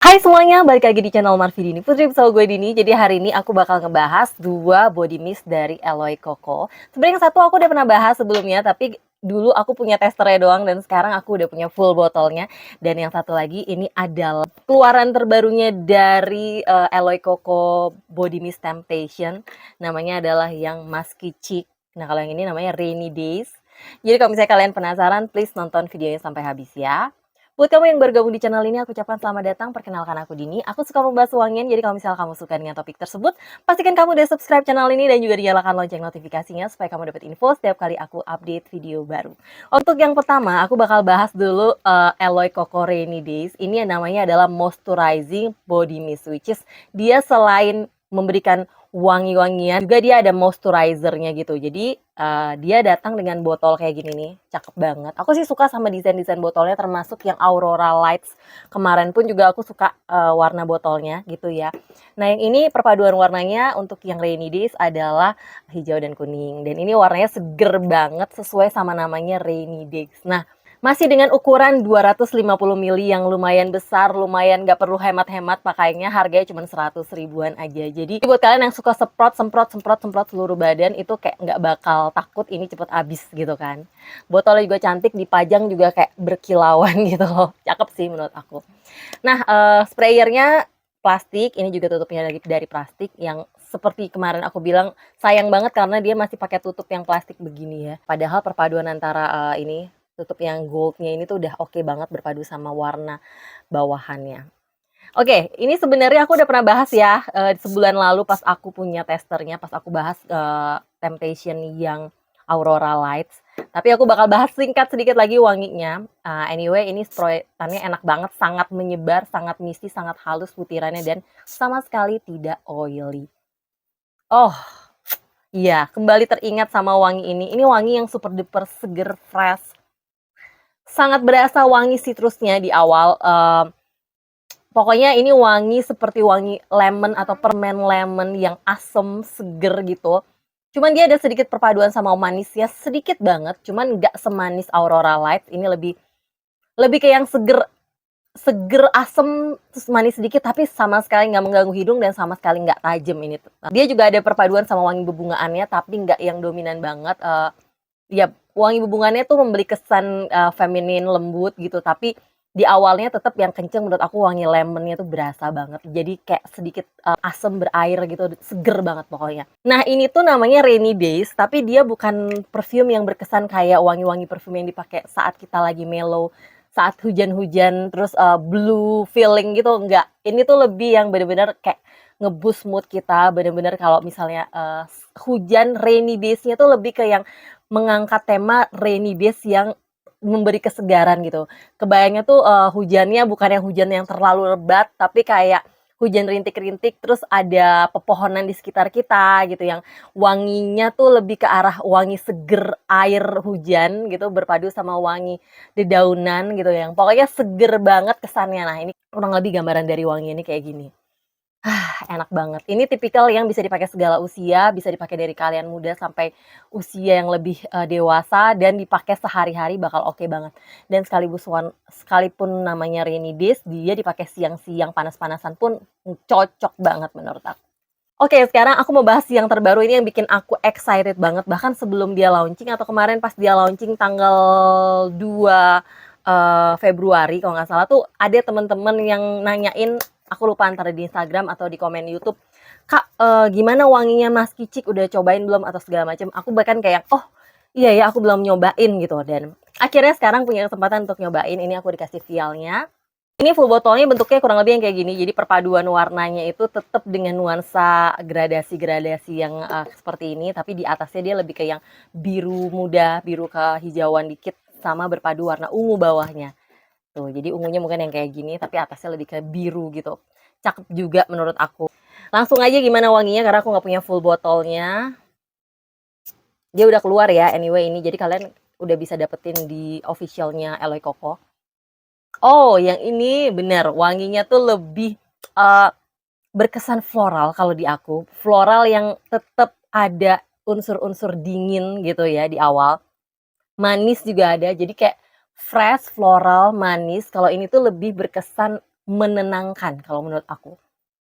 Hai semuanya, balik lagi di channel Marvi Dini Putri bersama gue Dini. Jadi hari ini aku bakal ngebahas dua body mist dari Eloy Coco. Sebenarnya yang satu aku udah pernah bahas sebelumnya, tapi dulu aku punya testernya doang dan sekarang aku udah punya full botolnya. Dan yang satu lagi ini adalah keluaran terbarunya dari Eloy Coco Body Mist Temptation. Namanya adalah yang Musky Cheek. Nah kalau yang ini namanya Rainy Days. Jadi kalau misalnya kalian penasaran, please nonton videonya sampai habis ya. Buat kamu yang bergabung di channel ini, aku ucapkan selamat datang. Perkenalkan aku Dini. Aku suka membahas wangian, jadi kalau misalnya kamu suka dengan topik tersebut, pastikan kamu udah subscribe channel ini dan juga dinyalakan lonceng notifikasinya supaya kamu dapat info setiap kali aku update video baru. Untuk yang pertama, aku bakal bahas dulu Eloy Coco Rainy Days. Ini yang namanya adalah Moisturizing Body Mist, which is dia selain memberikan wangi-wangian, juga dia ada moisturizernya gitu. Jadi dia datang dengan botol kayak gini nih, cakep banget. Aku sih suka sama desain-desain botolnya, termasuk yang Aurora Lights. Kemarin pun juga aku suka warna botolnya gitu ya. Nah yang ini perpaduan warnanya untuk yang Rainy Days adalah hijau dan kuning. Dan ini warnanya seger banget sesuai sama namanya Rainy Days. Nah masih dengan ukuran 250 ml yang lumayan besar, lumayan gak perlu hemat-hemat pakainya, harganya cuma 100 ribuan aja. Jadi buat kalian yang suka semprot seluruh badan itu kayak nggak bakal takut ini cepet habis gitu kan. Botolnya juga cantik, dipajang juga kayak berkilauan gitu loh. Cakep sih menurut aku. Nah, sprayernya plastik, ini juga tutupnya dari plastik yang seperti kemarin aku bilang sayang banget karena dia masih pakai tutup yang plastik begini ya. Padahal perpaduan antara ini tutup yang goldnya ini tuh udah oke banget berpadu sama warna bawahannya. Oke, ini sebenarnya aku udah pernah bahas ya sebulan lalu pas aku punya testernya, pas aku bahas Temptation yang Aurora Lights. Tapi aku bakal bahas singkat sedikit lagi wanginya. Anyway, ini sproitannya enak banget, sangat menyebar, sangat misty, sangat halus butirannya dan sama sekali tidak oily. Oh, iya, kembali teringat sama wangi ini. Ini wangi yang super duper seger, fresh, sangat berasa wangi citrusnya di awal. Pokoknya ini wangi seperti wangi lemon atau permen lemon yang asem, seger gitu. Cuman dia ada sedikit perpaduan sama manisnya, sedikit banget. Cuman nggak semanis Aurora Light. Ini lebih lebih kayak yang seger, seger asem terus manis sedikit tapi sama sekali nggak mengganggu hidung dan sama sekali nggak tajam ini. Dia juga ada perpaduan sama wangi bebungaannya tapi nggak yang dominan banget. Ya wangi bebungannya tuh memberi kesan feminin lembut gitu, tapi di awalnya tetap yang kenceng menurut aku wangi lemonnya tuh berasa banget. Jadi kayak sedikit asem berair gitu, seger banget pokoknya. Nah ini tuh namanya Rainy Days, tapi dia bukan perfume yang berkesan kayak wangi-wangi perfume yang dipakai saat kita lagi mellow, saat hujan-hujan terus blue feeling gitu, enggak. Ini tuh lebih yang bener-bener kayak nge-boost mood kita, bener-bener kalau misalnya hujan rainy days-nya tuh lebih ke yang mengangkat tema rainy days yang memberi kesegaran gitu. Kebayangnya tuh hujannya bukan yang hujan yang terlalu lebat, tapi kayak hujan rintik-rintik terus ada pepohonan di sekitar kita gitu yang wanginya tuh lebih ke arah wangi seger air hujan gitu berpadu sama wangi dedaunan gitu yang pokoknya seger banget kesannya. Nah ini kurang lebih gambaran dari wangi ini kayak gini. Enak banget. Ini tipikal yang bisa dipakai segala usia, bisa dipakai dari kalian muda sampai usia yang lebih dewasa dan dipakai sehari-hari bakal oke banget. Dan sekalipun namanya rainy days, dia dipakai siang-siang panas-panasan pun cocok banget menurut aku. Oke, sekarang aku mau bahas yang terbaru ini yang bikin aku excited banget. Bahkan sebelum dia launching atau kemarin pas dia launching tanggal 2 Februari kalau nggak salah tuh ada teman-teman yang nanyain, aku lupa antara di Instagram atau di komen YouTube, "Kak, gimana wanginya Mas Kicik, udah cobain belum?" atau segala macam. Aku bahkan kayak, "Oh, iya ya aku belum nyobain," gitu. Dan akhirnya sekarang punya kesempatan untuk nyobain, ini aku dikasih vialnya. Ini full botolnya bentuknya kurang lebih yang kayak gini, jadi perpaduan warnanya itu tetap dengan nuansa gradasi-gradasi yang seperti ini, tapi di atasnya dia lebih ke yang biru muda, biru kehijauan dikit, sama berpadu warna ungu bawahnya. Tuh, jadi ungunya mungkin yang kayak gini, tapi atasnya lebih ke biru gitu. Cakep juga menurut aku. Langsung aja gimana wanginya, karena aku nggak punya full botolnya. Dia udah keluar ya, anyway ini, jadi kalian udah bisa dapetin di officialnya Eloy Coco. Oh, yang ini bener, wanginya tuh lebih berkesan floral kalau di aku. Floral yang tetap ada unsur-unsur dingin gitu ya di awal. Manis juga ada, jadi kayak fresh, floral, manis. Kalau ini tuh lebih berkesan menenangkan kalau menurut aku.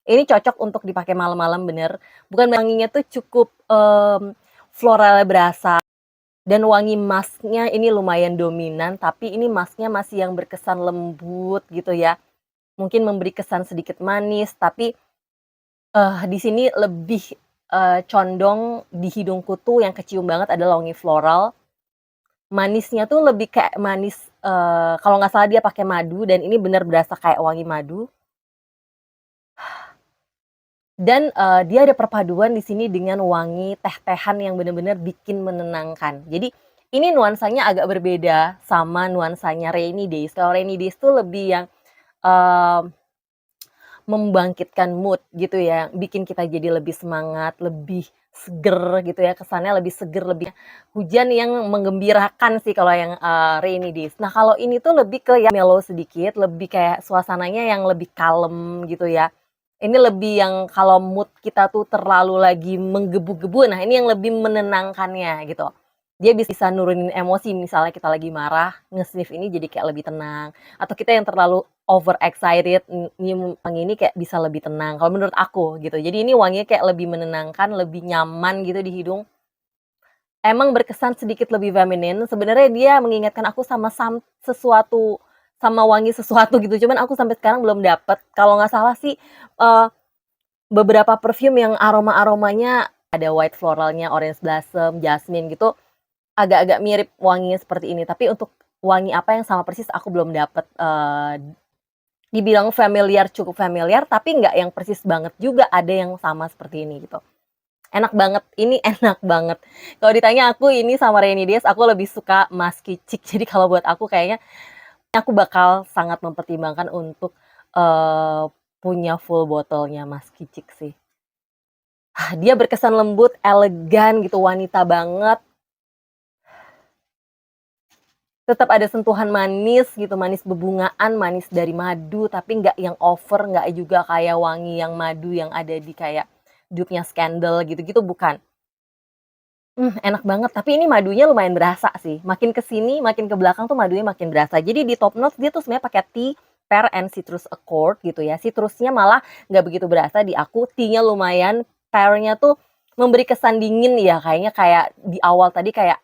Ini cocok untuk dipakai malam-malam bener, bukan wanginya tuh cukup, floralnya berasa dan wangi masknya ini lumayan dominan, tapi ini masknya masih yang berkesan lembut gitu ya. Mungkin memberi kesan sedikit manis, tapi, di sini lebih, condong di hidungku tuh yang kecium banget adalah wangi floral. Manisnya tuh lebih kayak manis, kalau nggak salah dia pakai madu dan ini bener berasa kayak wangi madu. Dan, dia ada perpaduan di sini dengan wangi teh-tehan yang bener-bener bikin menenangkan. Jadi, ini nuansanya agak berbeda sama nuansanya Rainy Days. Kalau Rainy Days tuh lebih yang, eee, membangkitkan mood gitu ya, bikin kita jadi lebih semangat, lebih seger gitu ya, kesannya lebih seger, lebih hujan yang menggembirakan sih kalau yang, Rainy Days. Nah, kalau ini tuh lebih ke yang mellow sedikit, lebih kayak suasananya yang lebih kalem gitu ya. Ini lebih yang kalau mood kita tuh terlalu lagi menggebu-gebu, nah ini yang lebih menenangkannya gitu. Dia bisa nurunin emosi, misalnya kita lagi marah, nge-sniff ini jadi kayak lebih tenang, atau kita yang terlalu over excited, nyium wangi ini kayak bisa lebih tenang, kalau menurut aku gitu. Jadi ini wanginya kayak lebih menenangkan, lebih nyaman gitu di hidung. Emang berkesan sedikit lebih feminin, sebenarnya dia mengingatkan aku sama sesuatu, sama wangi sesuatu gitu, cuman aku sampai sekarang belum dapet. Kalau nggak salah sih, eee, beberapa perfume yang aroma-aromanya ada white floralnya, orange blossom, jasmine gitu, agak-agak mirip wanginya seperti ini. Tapi untuk wangi apa yang sama persis aku belum dapet, dibilang familiar, cukup familiar, tapi nggak yang persis banget juga ada yang sama seperti ini gitu. Enak banget, ini enak banget. Kalau ditanya aku ini sama Rainy Days, aku lebih suka Musky Chick. Jadi kalau buat aku kayaknya aku bakal sangat mempertimbangkan untuk, punya full botolnya Musky Chick sih. Dia berkesan lembut, elegan gitu, wanita banget, tetap ada sentuhan manis gitu, manis bebungaan, manis dari madu, tapi nggak yang over, nggak juga kayak wangi yang madu yang ada di kayak dupe-nya Scandal gitu-gitu, bukan. Enak banget, tapi ini madunya lumayan berasa sih, makin ke sini, makin ke belakang tuh madunya makin berasa. Jadi di top notes dia tuh sebenarnya pakai tea, pear, and citrus accord gitu ya, citrusnya malah nggak begitu berasa di aku, tea-nya lumayan, pear-nya tuh memberi kesan dingin ya, kayaknya kayak di awal tadi kayak,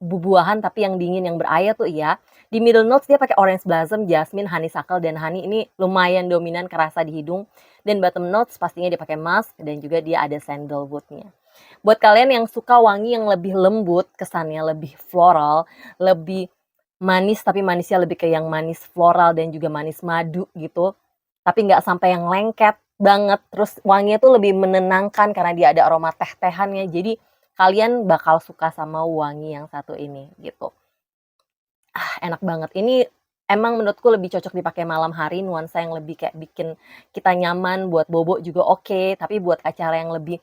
buah-buahan tapi yang dingin, yang berair tuh iya. Di middle notes dia pakai orange blossom, jasmine, honeysuckle, dan honey, ini lumayan dominan kerasa di hidung. Dan bottom notes pastinya dia pakai musk dan juga dia ada sandalwood-nya. Buat kalian yang suka wangi yang lebih lembut, kesannya lebih floral, lebih manis, tapi manisnya lebih ke yang manis floral dan juga manis madu gitu, tapi nggak sampai yang lengket banget, terus wanginya tuh lebih menenangkan karena dia ada aroma teh-tehannya, jadi kalian bakal suka sama wangi yang satu ini, gitu. Enak banget. Ini emang menurutku lebih cocok dipakai malam hari, nuansa yang lebih kayak bikin kita nyaman, buat bobo juga oke, tapi buat acara yang lebih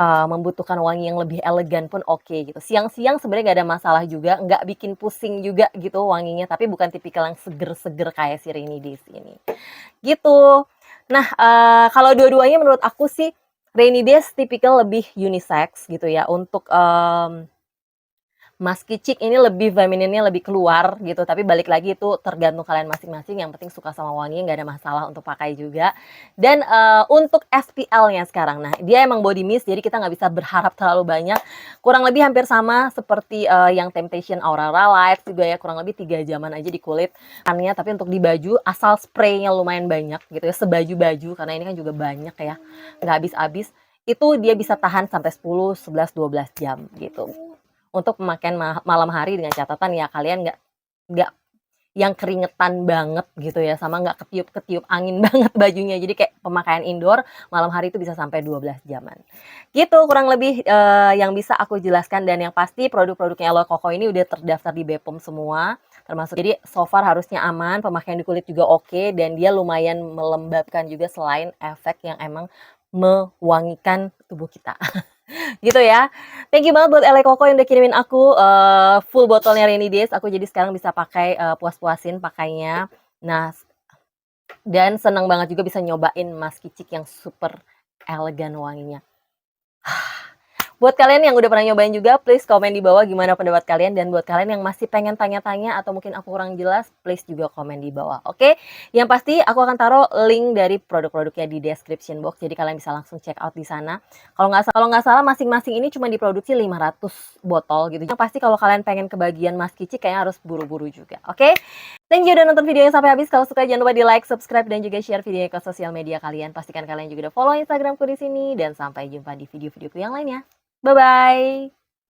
membutuhkan wangi yang lebih elegan pun oke gitu. Siang-siang sebenarnya nggak ada masalah juga, nggak bikin pusing juga gitu wanginya, tapi bukan tipikal yang seger-seger kayak si Rainy Days ini, gitu. Nah, kalau dua-duanya menurut aku sih Rainy Days tipikal lebih unisex gitu ya untuk, Musky Chick ini lebih femininnya lebih keluar gitu, tapi balik lagi itu tergantung kalian masing-masing, yang penting suka sama wanginya nggak ada masalah untuk pakai juga. Dan, untuk SPL-nya sekarang, nah dia emang body mist jadi kita nggak bisa berharap terlalu banyak, kurang lebih hampir sama seperti, yang Temptation Aurora Light juga ya, kurang lebih 3 jaman aja di kulit. Tapi untuk di baju asal spraynya lumayan banyak gitu ya, sebaju-baju karena ini kan juga banyak ya, nggak habis-habis, itu dia bisa tahan sampai 10, 11, 12 jam gitu. Untuk pemakaian malam hari dengan catatan ya kalian nggak yang keringetan banget gitu ya, sama nggak ketiup-ketiup angin banget bajunya. Jadi kayak pemakaian indoor malam hari itu bisa sampai 12 jaman. Gitu kurang lebih, yang bisa aku jelaskan dan yang pasti produk-produknya Aloe Koko ini udah terdaftar di BPOM semua, termasuk jadi so far harusnya aman, pemakaian di kulit juga oke, dan dia lumayan melembabkan juga selain efek yang emang mewangikan tubuh kita. Gitu ya. Thank you banget buat Ele Koko yang udah kirimin aku, full botolnya Rainy Days, aku jadi sekarang bisa pakai, puas-puasin pakainya. Nah, dan senang banget juga bisa nyobain Musky Chick yang super elegan wanginya. Buat kalian yang udah pernah nyobain juga, please komen di bawah gimana pendapat kalian. Dan buat kalian yang masih pengen tanya-tanya atau mungkin aku kurang jelas, please juga komen di bawah, oke? Yang pasti aku akan taruh link dari produk-produknya di description box, jadi kalian bisa langsung check out di sana. Kalau nggak salah masing-masing ini cuma diproduksi 500 botol gitu. Yang pasti kalau kalian pengen kebagian Mas Kici kayaknya harus buru-buru juga, oke? Thank you udah nonton videonya sampai habis. Kalau suka jangan lupa di like, subscribe, dan juga share videonya ke sosial media kalian. Pastikan kalian juga udah follow Instagramku di sini. Dan sampai jumpa di video-videoku yang lainnya. Bye-bye!